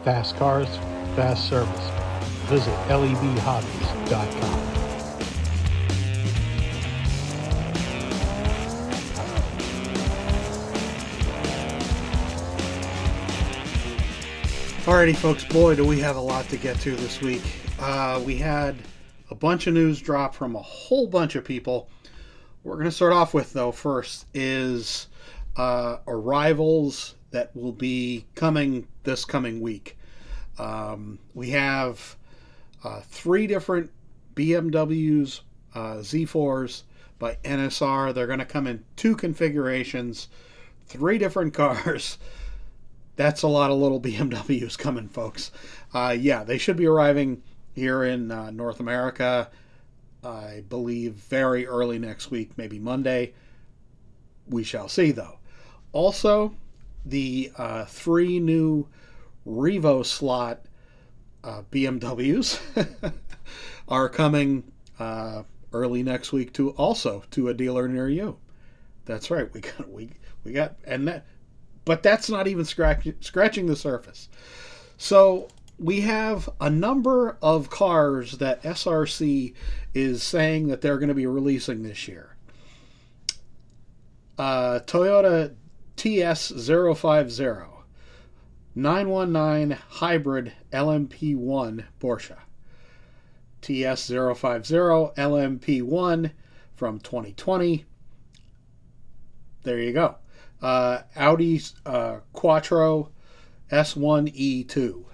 Fast cars, fast service. Visit lebhobbies.com. Alrighty, folks, boy, do we have a lot to get to this week. We had a bunch of news drop from a whole bunch of people. We're going to start off with, though, first is arrivals that will be coming this coming week. We have 3 different BMWs Z4s by NSR. They're going to come in 2 configurations, 3 different cars. That's a lot of little BMWs coming, folks. They should be arriving here in North America, I believe, very early next week, maybe Monday. We shall see, though. Also, the 3 new Revo slot BMWs are coming early next week to a dealer near you. That's right. We got and that. But that's not even scratching the surface. So we have a number of cars that SRC is saying that they're going to be releasing this year. Toyota TS050, 919 Hybrid LMP1 Porsche. TS050 LMP1 from 2020. There you go. Audi Quattro S1E2.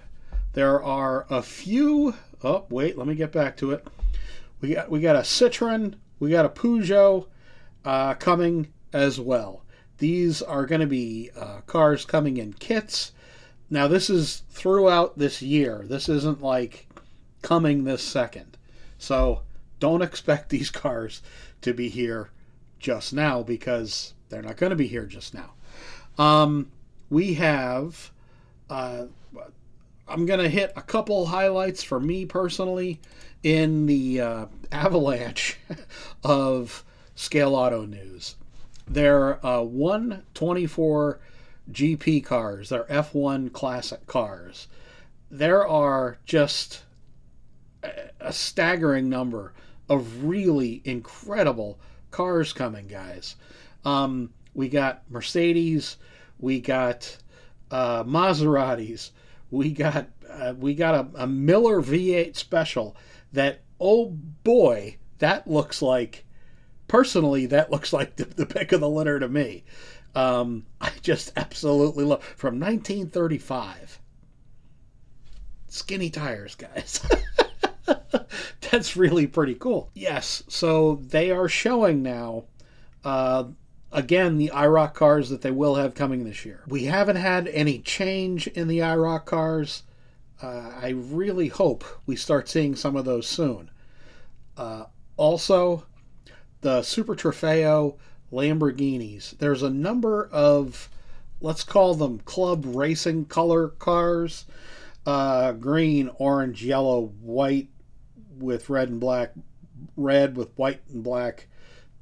There are a few. Oh, wait, let me get back to it. We got a Citroen. We got a Peugeot coming as well. These are going to be cars coming in kits. Now, this is throughout this year. This isn't like coming this second. So don't expect these cars to be here just now, because they're not going to be here just now. We have, I'm going to hit a couple highlights for me personally in the avalanche of Scale Auto news. Their 124 GP cars, their F1 classic cars, there are just a staggering number of really incredible cars coming, guys. We got Mercedes, we got Maseratis, we got a Miller V8 Special that, oh boy, that looks like the pick of the litter to me. I just absolutely love, from 1935. Skinny tires, guys. That's really pretty cool. Yes, so they are showing now, again, the IROC cars that they will have coming this year. We haven't had any change in the IROC cars. I really hope we start seeing some of those soon. Also, the Super Trofeo Lamborghinis. There's a number of, let's call them club racing color cars. Green, orange, yellow, white with red and black, red with white and black,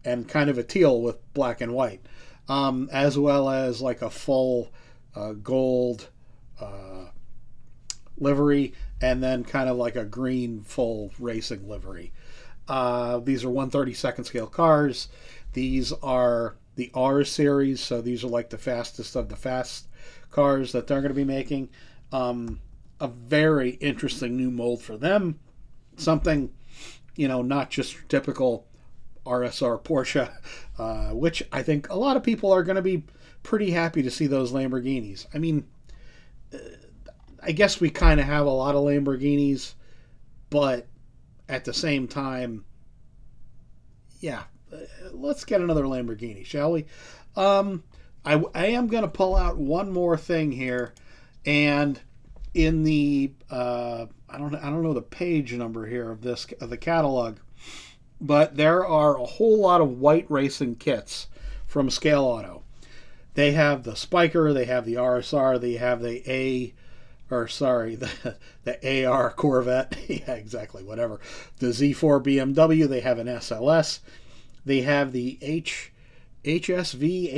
and kind of a teal with black and white, as well as like a full gold livery, and then kind of like a green full racing livery. These are 1/32 scale cars. These are the R series, so these are like the fastest of the fast cars that they're going to be making. A very interesting new mold for them. Something, not just typical RSR Porsche, which I think a lot of people are going to be pretty happy to see those Lamborghinis. I mean, I guess we kind of have a lot of Lamborghinis, but at the same time, let's get another Lamborghini, shall we? I am going to pull out one more thing here, and in the I don't know the page number here of the catalog, but there are a whole lot of white racing kits from Scale Auto. They have the Spiker, they have the RSR, they have the AR Corvette, yeah, exactly, whatever. The Z4 BMW, they have an SLS, they have the HSV,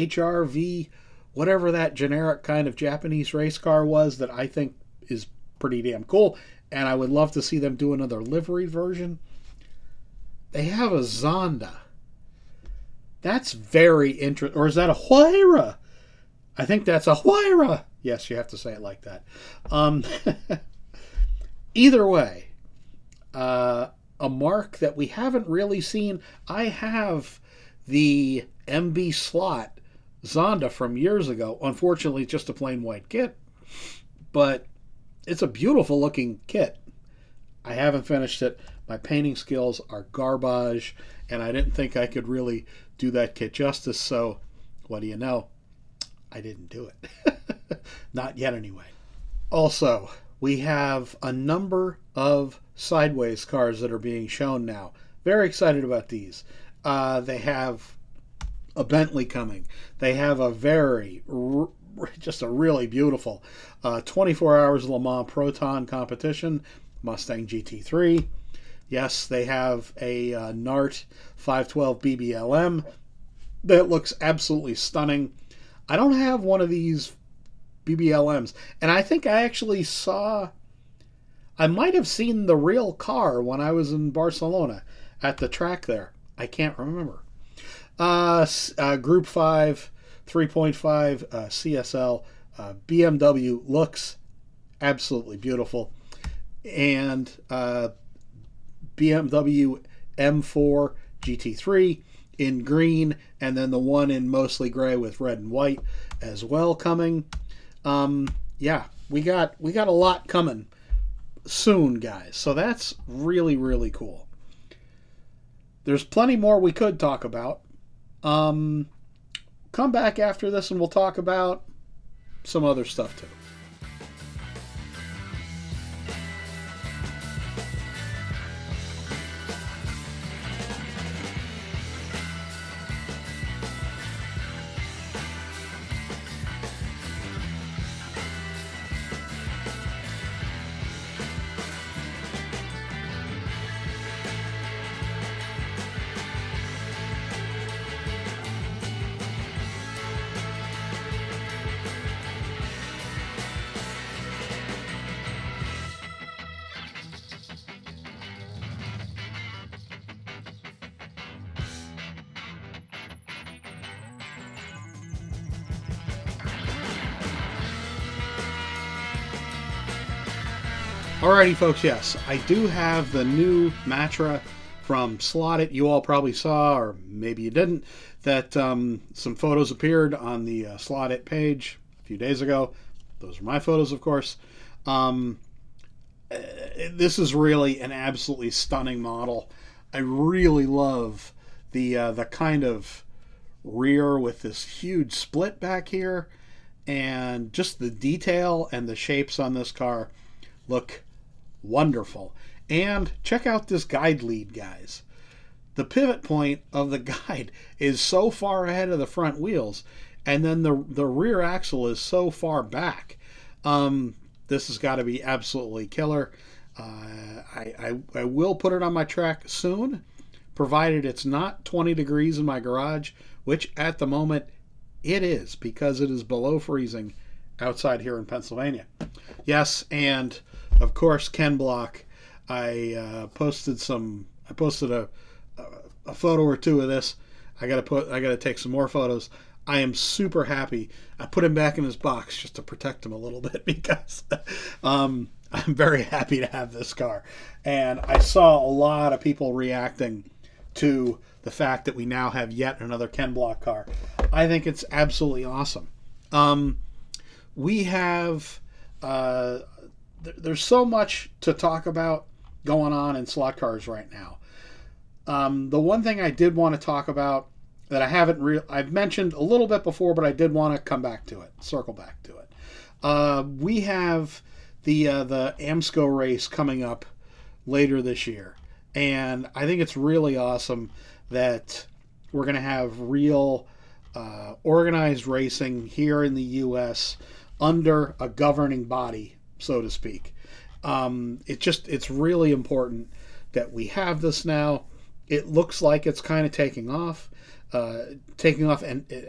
HRV, whatever that generic kind of Japanese race car was that I think is pretty damn cool. And I would love to see them do another livery version. They have a Zonda. That's very interesting. Or is that a Huayra? I think that's a Huayra. Yes, you have to say it like that. Either way, a mark that we haven't really seen. I have the MB slot Zonda from years ago. Unfortunately, just a plain white kit. But it's a beautiful looking kit. I haven't finished it. My painting skills are garbage, and I didn't think I could really do that kit justice. So, what do you know? I didn't do it. Not yet, anyway. Also, we have a number of sideways cars that are being shown now. Very excited about these. They have a Bentley coming. They have a just a really beautiful 24 Hours Le Mans Proton competition, Mustang GT3. Yes, they have a NART 512 BBLM that looks absolutely stunning. I don't have one of these BBLMs, and I think I actually I might have seen the real car when I was in Barcelona at the track there. I can't remember. Group 5, 3.5 CSL BMW looks absolutely beautiful. And BMW M4 GT3 in green, and then the one in mostly gray with red and white as well coming. Yeah, we got a lot coming soon, guys. So that's really, really cool. There's plenty more we could talk about. Come back after this and we'll talk about some other stuff too. Alrighty, folks, yes, I do have the new Matra from Slot It. You all probably saw, or maybe you didn't, that some photos appeared on the Slot It page a few days ago. Those are my photos, of course. This is really an absolutely stunning model. I really love the kind of rear with this huge split back here, and just the detail and the shapes on this car look wonderful. And check out this guide lead, guys. The pivot point of the guide is so far ahead of the front wheels, and then the rear axle is so far back. This has got to be absolutely killer. I will put it on my track soon, provided it's not 20 degrees in my garage, which at the moment it is, because it is below freezing outside here in Pennsylvania. Yes, and of course Ken Block. I posted a photo or two of this. I gotta take some more photos. I am super happy. I put him back in his box just to protect him a little bit, because I'm very happy to have this car. And I saw a lot of people reacting to the fact that we now have yet another Ken Block car. I think it's absolutely awesome. We have there's so much to talk about going on in slot cars right now. The one thing I did want to talk about that I've mentioned a little bit before, but I did want to circle back to it. We have the AMSCO race coming up later this year, and I think it's really awesome that we're going to have real organized racing here in the U.S. under a governing body, so to speak. It's really important that we have this now. It looks like it's kind of taking off and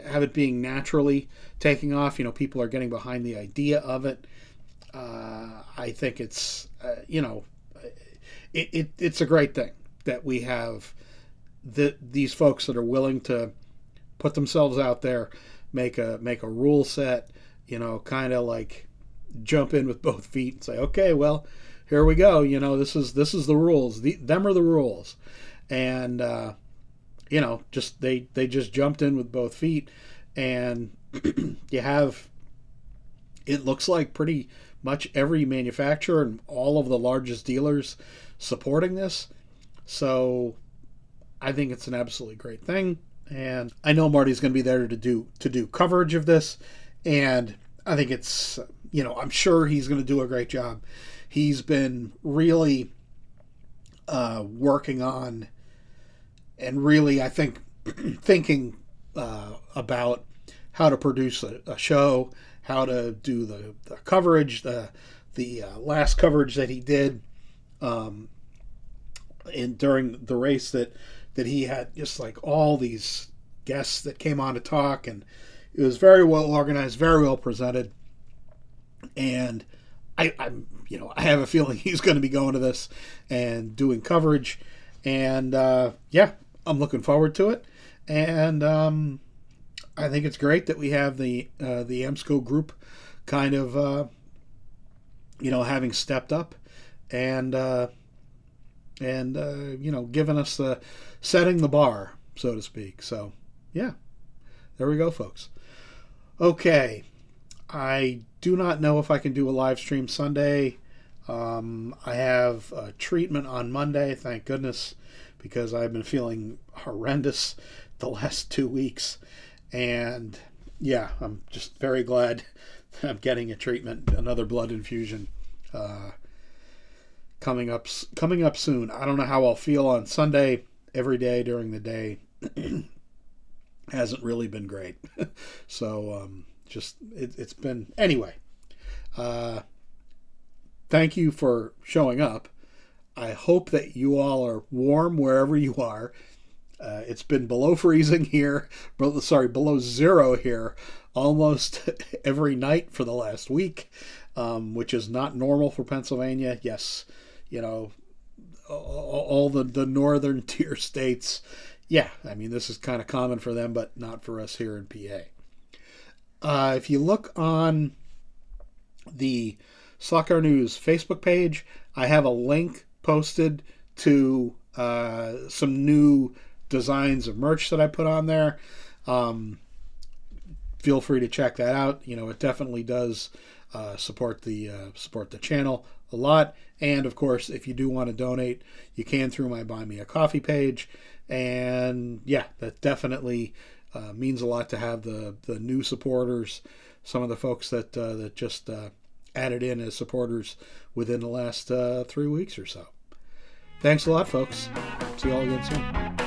have it being naturally taking off. People are getting behind the idea of it. I think it's it's a great thing that we have these folks that are willing to put themselves out there, make a rule set, kind of like jump in with both feet and say, okay, well, here we go. This is the rules. Them are the rules, and just they just jumped in with both feet, and you have, it looks like pretty much every manufacturer and all of the largest dealers supporting this. So I think it's an absolutely great thing, and I know Marty's going to be there to do coverage of this, and I think it's I'm sure he's going to do a great job. He's been really working on and really, I think, thinking about how to produce a show, how to do the coverage, the last coverage that he did during the race that he had, just like all these guests that came on to talk, and it was very well organized, very well presented, and I have a feeling he's going to be going to this and doing coverage, and I'm looking forward to it, and I think it's great that we have the EMSCO group kind of having stepped up and giving us setting the bar, so to speak. So yeah, there we go, folks. Okay, I do not know if I can do a live stream Sunday. I have a treatment on Monday, thank goodness, because I've been feeling horrendous the last 2 weeks. And yeah, I'm just very glad that I'm getting a treatment, another blood infusion coming up soon. I don't know how I'll feel on Sunday. Every day during the day hasn't really been great. So it's been, anyway. Thank you for showing up. I hope that you all are warm wherever you are. It's been below freezing here, below zero here almost every night for the last week, which is not normal for Pennsylvania. Yes, all the northern tier states, yeah, I mean, this is kind of common for them, but not for us here in PA. If you look on the Slot Car News Facebook page, I have a link posted to some new designs of merch that I put on there. Feel free to check that out. It definitely does support the channel a lot. And of course, if you do want to donate, you can through my Buy Me a Coffee page. And yeah, that definitely means a lot to have the new supporters, some of the folks that just added in as supporters within the last 3 weeks or so. Thanks a lot, folks. See you all again soon.